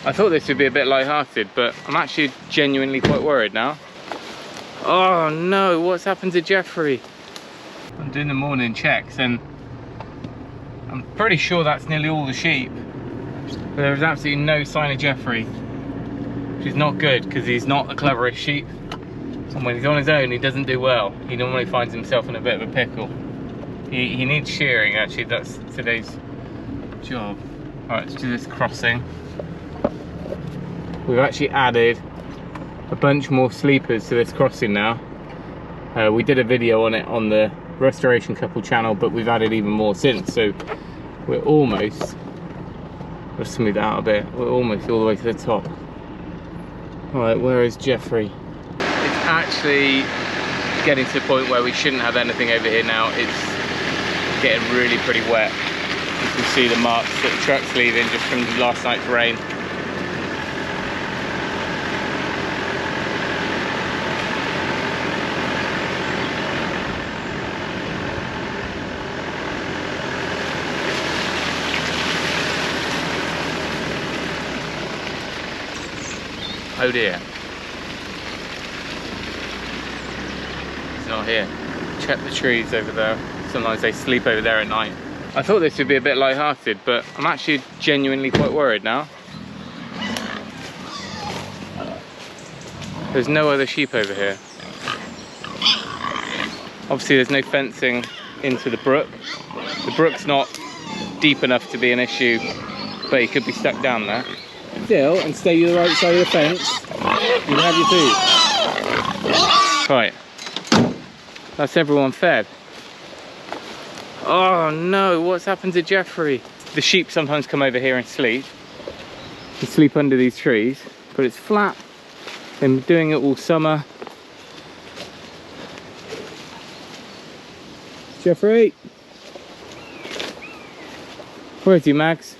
I thought this would be a bit light-hearted, but I'm actually genuinely quite worried now. Oh no, what's happened to Jeffery? I'm doing the morning checks and I'm pretty sure that's nearly all the sheep. But there is absolutely no sign of Jeffery, which is not good because he's not the cleverest sheep. And when he's on his own, he doesn't do well. He normally finds himself in a bit of a pickle. He needs shearing, actually. That's today's job. Alright, let's do this crossing. We've actually added a bunch more sleepers to this crossing now. We did a video on it on the Restoration Couple channel, but we've added even more since. So we're almost, let's smooth it out a bit, we're almost all the way to the top. Alright, where is Jeffery? It's actually getting to the point where we shouldn't have anything over here now. It's getting really pretty wet. You can see the marks that the truck's leaving just from last night's rain. Oh dear. He's not here. Check the trees over there. Sometimes they sleep over there at night. I thought this would be a bit light-hearted, but I'm actually genuinely quite worried now. There's no other sheep over here. Obviously there's no fencing into the brook. The brook's not deep enough to be an issue, but he could be stuck down there. Still, and stay to the right side of the fence, you can have your food. Right, that's everyone fed. Oh no, what's happened to Jeffery? The sheep sometimes come over here and sleep. They sleep under these trees, but it's flat. They've been doing it all summer. Jeffery! Where is he, Mags?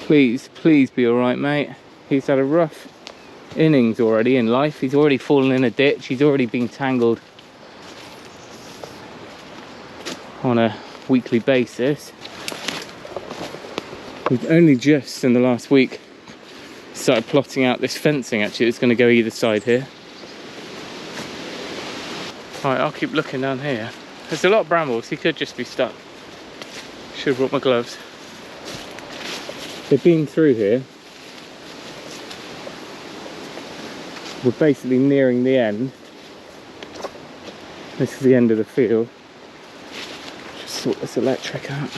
Please, please be alright, mate. He's had a rough innings already in life. He's already fallen in a ditch. He's already been tangled on a weekly basis. We've only just in the last week started plotting out this fencing. Actually, it's going to go either side here. Alright, I'll keep looking down here. There's a lot of brambles. He could just be stuck. Should have brought my gloves. They've been through here. We're basically nearing the end. This is the end of the field. Just sort this electric out.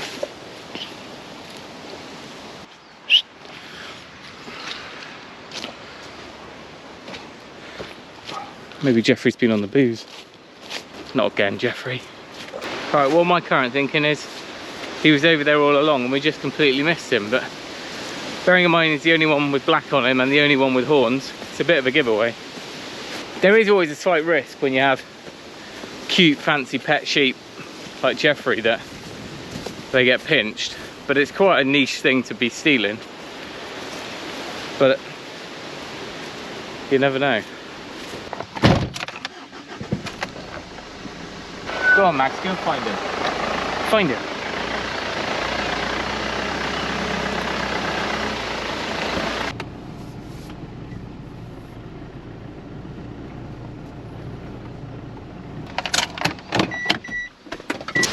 Maybe Jeffrey's been on the booze. Not again, Jeffery. Alright, well, my current thinking is he was over there all along and we just completely missed him. But bearing in mind he's the only one with black on him and the only one with horns, it's a bit of a giveaway. There is always a slight risk when you have cute, fancy pet sheep like Jeffery that they get pinched. But it's quite a niche thing to be stealing. But you never know. Go on, Max, go find him. Find him.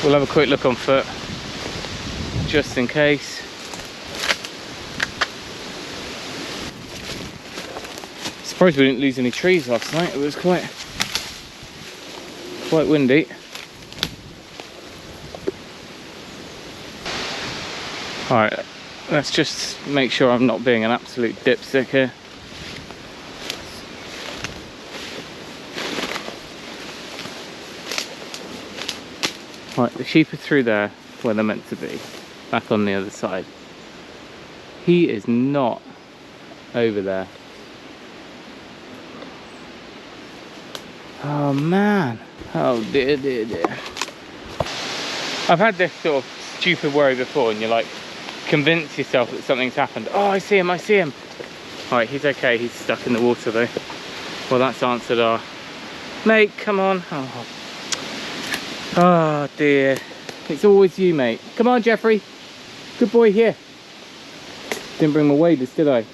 We'll have a quick look on foot, just in case. Surprised we didn't lose any trees last night. It was quite windy. Alright, let's just make sure I'm not being an absolute dipstick here. Right, the sheep are through there where they're meant to be, back on the other side. He is not over there. Oh man, oh dear, dear, dear. I've had this sort of stupid worry before and you're like, convince yourself that something's happened. Oh, I see him, I see him. Alright, he's okay, he's stuck in the water though. Well, that's answered our... Mate, come on. Oh dear, it's always you, mate. Come on, Jeffery. Good boy, here. Didn't bring my waders, did I?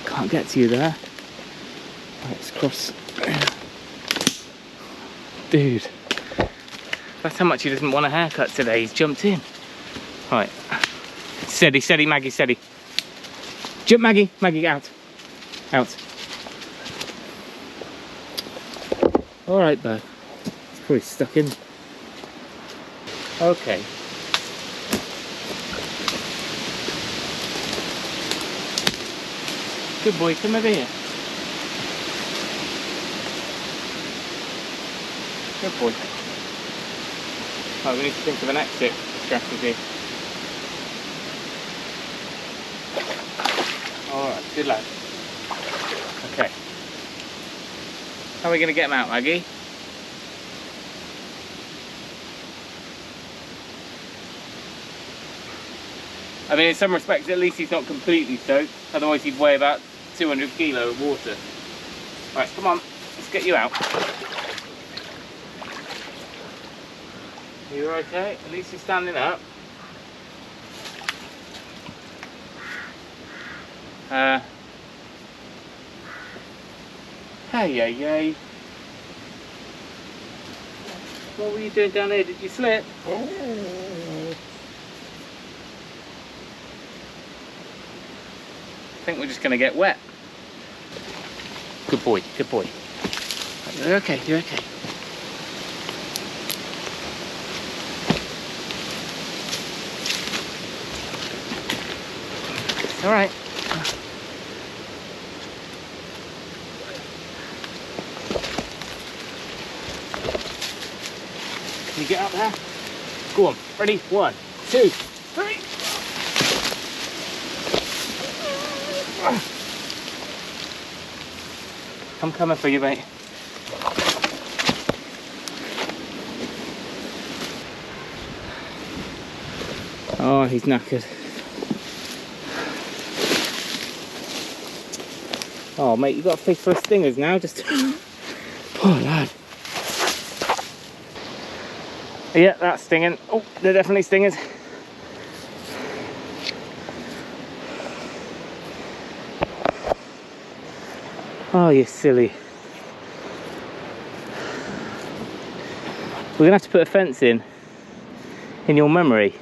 Can't get to you there. Let's cross. Dude, that's how much he doesn't want a haircut today. He's jumped in. Right. Steady, steady, Maggie, steady. Jump, Maggie. Maggie, out. Out. All right, bud. He's probably stuck in. Okay. Good boy, come over here. Good boy. Right, we need to think of an exit strategy. Alright, good lad. Okay. How are we going to get him out, Maggie? I mean, in some respects, at least he's not completely soaked. Otherwise, he'd weigh about 200 kilo of water. Right, come on, let's get you out. You're okay? At least you're standing up. Hey. What were you doing down there? Did you slip? I think we're just going to get wet. Good boy, good boy. You're okay, you're okay. All right. Can you get up there? Go on, ready? 1, 2, 3. I'm coming for you, mate. Oh, he's knackered. Oh, mate, you've got a face full of stingers now. Just poor lad. Yeah, that's stinging. Oh, they're definitely stingers. Oh, you silly. We're gonna have to put a fence in your memory.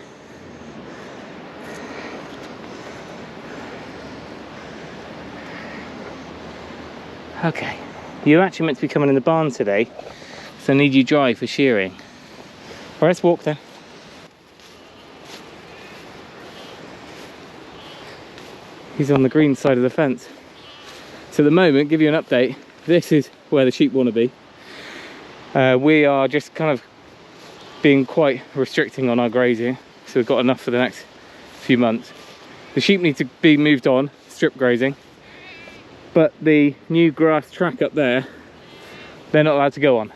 Okay, you're actually meant to be coming in the barn today, so I need you dry for shearing. All right, let's walk then. He's on the green side of the fence. So at the moment, give you an update, this is where the sheep want to be. We are just kind of being quite restricting on our grazing, so we've got enough for the next few months. The sheep need to be moved on, strip grazing, but the new grass track up there, they're not allowed to go on.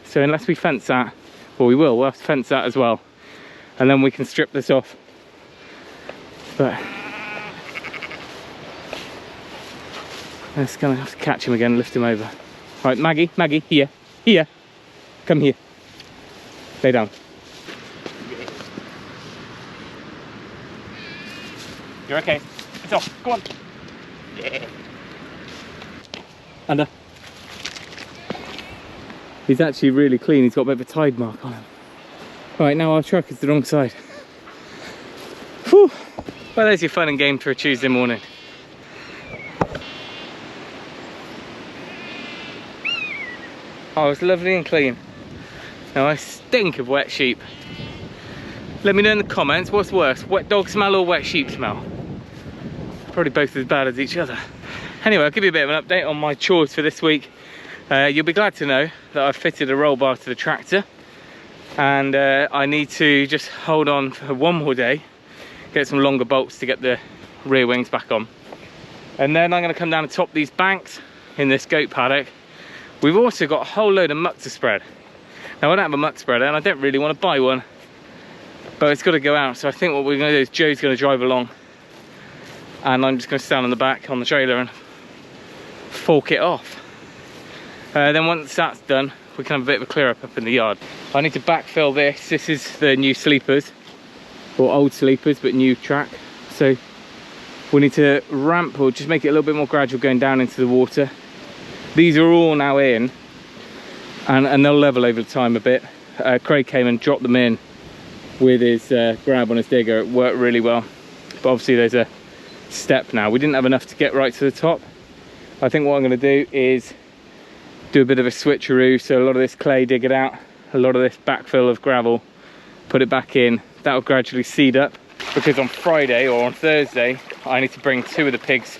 So unless we fence that, well, we'll have to fence that as well, and then we can strip this off. But I'm just gonna have to catch him again and lift him over. Right, Maggie, here, come here, lay down. You're okay, it's off, go on. Yeah. Under. He's actually really clean, he's got a bit of a tide mark on him. Right, now our truck is the wrong side. Whew. Well, there's your fun and game for a Tuesday morning. Oh, it's lovely and clean. Now I stink of wet sheep. Let me know in the comments, what's worse, wet dog smell or wet sheep smell? Probably both as bad as each other. Anyway, I'll give you a bit of an update on my chores for this week. You'll be glad to know that I've fitted a roll bar to the tractor, and I need to just hold on for one more day, get some longer bolts to get the rear wings back on. And then I'm going to come down and top these banks in this goat paddock. We've also got a whole load of muck to spread. Now I don't have a muck spreader and I don't really want to buy one, but it's got to go out. So I think what we're going to do is Joe's going to drive along and I'm just going to stand on the back on the trailer and fork it off. Then once that's done, we can have a bit of a clear up in the yard. I need to backfill this. This is the new sleepers, or old sleepers but new track. so we need to ramp or just make it a little bit more gradual going down into the water. These are all now in, and they'll level over time a bit. Craig came and dropped them in with his grab on his digger. It worked really well, but obviously there's a step now. We didn't have enough to get right to the top. I think what I'm going to do is do a bit of a switcheroo, so a lot of this clay, dig it out, a lot of this backfill of gravel, put it back in. That'll gradually seed up, because on Friday or on Thursday I need to bring 2 of the pigs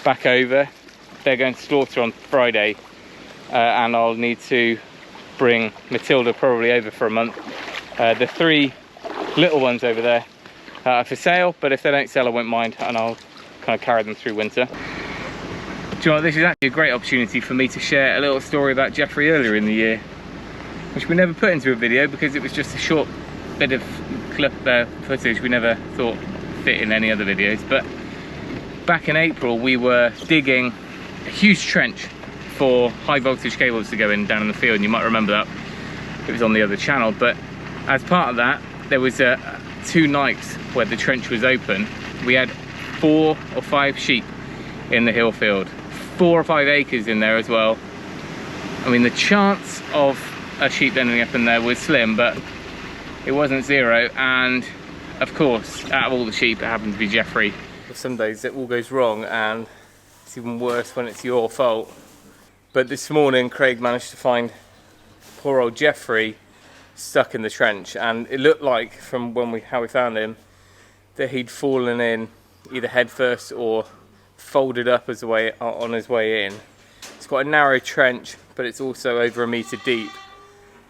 back over. They're going to slaughter on Friday, and I'll need to bring Matilda probably over for a month. The 3 little ones over there are for sale, but if they don't sell I won't mind, and I'll kind of carry them through winter. Do you know what, this is actually a great opportunity for me to share a little story about Jeffrey earlier in the year, which we never put into a video because it was just a short bit of clip footage we never thought fit in any other videos. But back in April we were digging a huge trench for high voltage cables to go in down in the field, and you might remember that, it was on the other channel. But as part of that, there was 2 nights where the trench was open. We had 4 or 5 sheep in the hill field, 4 or 5 acres in there as well. I mean, the chance of a sheep ending up in there was slim, but it wasn't 0. And of course, out of all the sheep, it happened to be Jeffrey. Some days it all goes wrong, and it's even worse when it's your fault. But this morning Craig managed to find poor old Jeffrey stuck in the trench, and it looked like from how we found him that he'd fallen in either head first or folded up on his way in. It's quite a narrow trench, but it's also over 1 meter deep.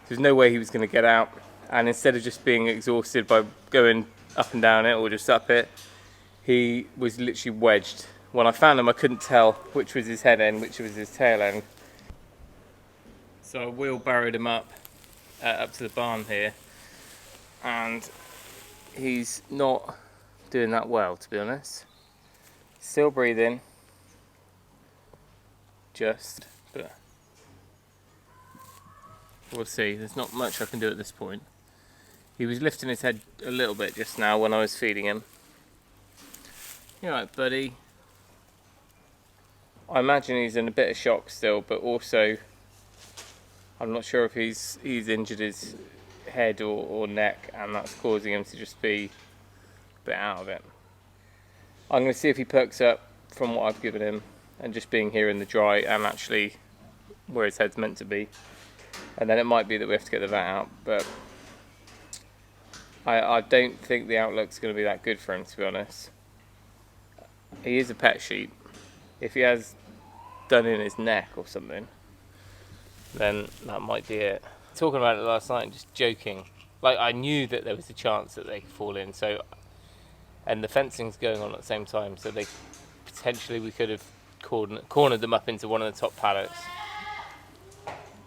There's no way he was going to get out, and instead of just being exhausted by going up and down it or just up it, he was literally wedged. When I found him I couldn't tell which was his head end, which was his tail end. So I wheelbarrowed him up to the barn here, and he's not doing that well, to be honest. Still breathing, but we'll see. There's not much I can do at this point. He was lifting his head a little bit just now when I was feeding him. You alright, buddy? I imagine he's in a bit of shock still, but also I'm not sure if he's injured his head or neck, and that's causing him to just be a bit out of it. I'm going to see if he perks up from what I've given him and just being here in the dry and actually where his head's meant to be, and then it might be that we have to get the vet out. But I don't think the outlook's going to be that good for him, to be honest. He is a pet sheep. If he has done in his neck or something, then that might be it. Talking about it last night and just joking, like I knew that there was a chance that they could fall in, so, and the fencing's going on at the same time, so they potentially, we could have cornered them up into one of the top pallets.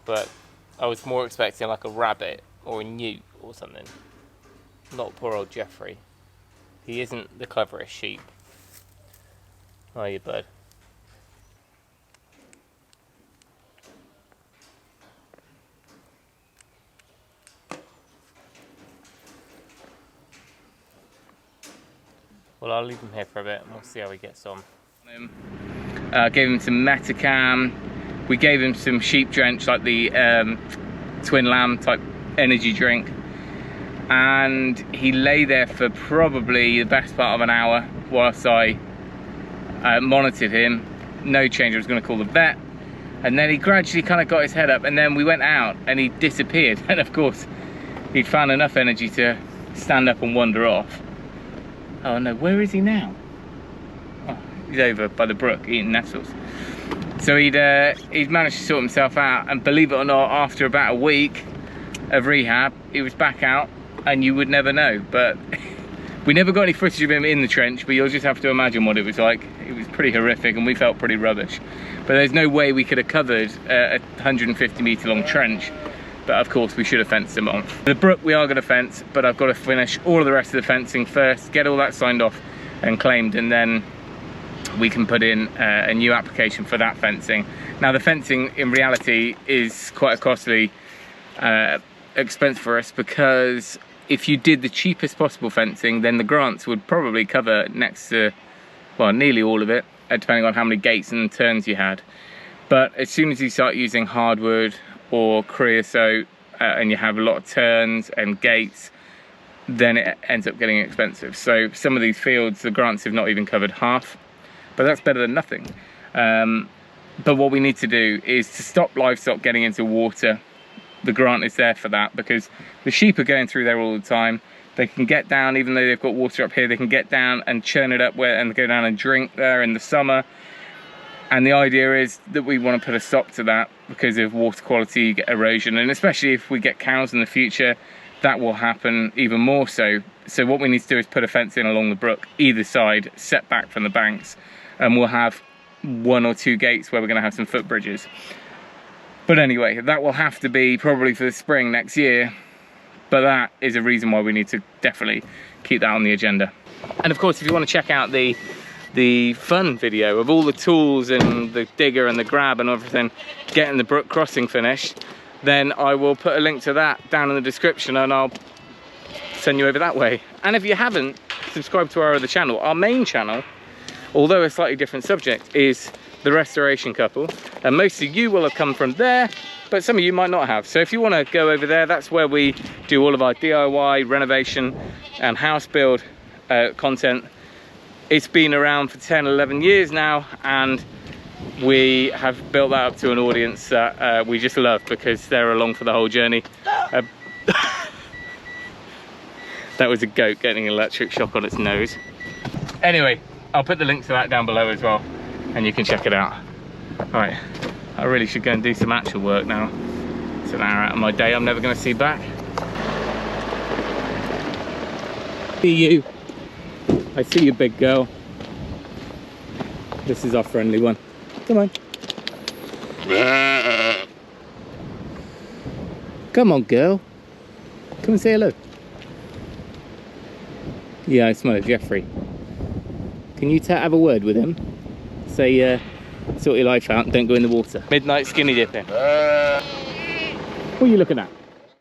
But I was more expecting like a rabbit or a newt or something, not poor old Jeffrey. He isn't the cleverest sheep, are you, bud? Well, I'll leave him here for a bit and we'll see how he gets on. Gave him some Metacam. We gave him some sheep drench, like the Twin Lamb type energy drink. And he lay there for probably the best part of an hour whilst I monitored him. No change. I was going to call the vet. And then he gradually kind of got his head up, and then we went out and he disappeared. And of course, he'd found enough energy to stand up and wander off. Oh no, where is he now? Oh, he's over by the brook eating nettles. So he'd managed to sort himself out, and believe it or not, after about a week of rehab, he was back out, and you would never know. But we never got any footage of him in the trench, but you'll just have to imagine what it was like. It was pretty horrific, and we felt pretty rubbish. But there's no way we could have covered a 150 metre long trench. But of course we should have fenced them off. The brook we are going to fence, but I've got to finish all of the rest of the fencing first, get all that signed off and claimed, and then we can put in a new application for that fencing. Now the fencing in reality is quite a costly expense for us, because if you did the cheapest possible fencing, then the grants would probably cover next to, well, nearly all of it, depending on how many gates and turns you had. But as soon as you start using hardwood or creosote, and you have a lot of turns and gates, then it ends up getting expensive. So some of these fields, the grants have not even covered half, but that's better than nothing. But what we need to do is to stop livestock getting into water. The grant is there for that, because the sheep are going through there all the time. They can get down, even though they've got water up here, they can get down and churn it up and go down and drink there in the summer. And the idea is that we want to put a stop to that because of water quality, erosion, and especially if we get cows in the future, that will happen even more so. So what we need to do is put a fence in along the brook, either side, set back from the banks, and we'll have 1 or 2 gates where we're going to have some footbridges. But anyway, that will have to be probably for the spring next year, but that is a reason why we need to definitely keep that on the agenda. And of course, if you want to check out the fun video of all the tools and the digger and the grab and everything, getting the brook crossing finished, then I will put a link to that down in the description and I'll send you over that way. And if you haven't subscribed to our other channel, our main channel, although a slightly different subject, is the Restoration Couple, and most of you will have come from there, but some of you might not have. So if you want to go over there, that's where we do all of our DIY, renovation and house build content. It's been around for 10, 11 years now, and we have built that up to an audience that we just love because they're along for the whole journey. That was a goat getting an electric shock on its nose. Anyway, I'll put the link to that down below as well, and you can check it out. Right, I really should go and do some actual work now. It's an hour out of my day I'm never going to see back. See you. I see you, big girl. This is our friendly one. Come on. Come on, girl. Come and say hello. Yeah, I smell a Jeffrey. Can you have a word with him? Say, sort your life out and don't go in the water. Midnight skinny dipping. What are you looking at?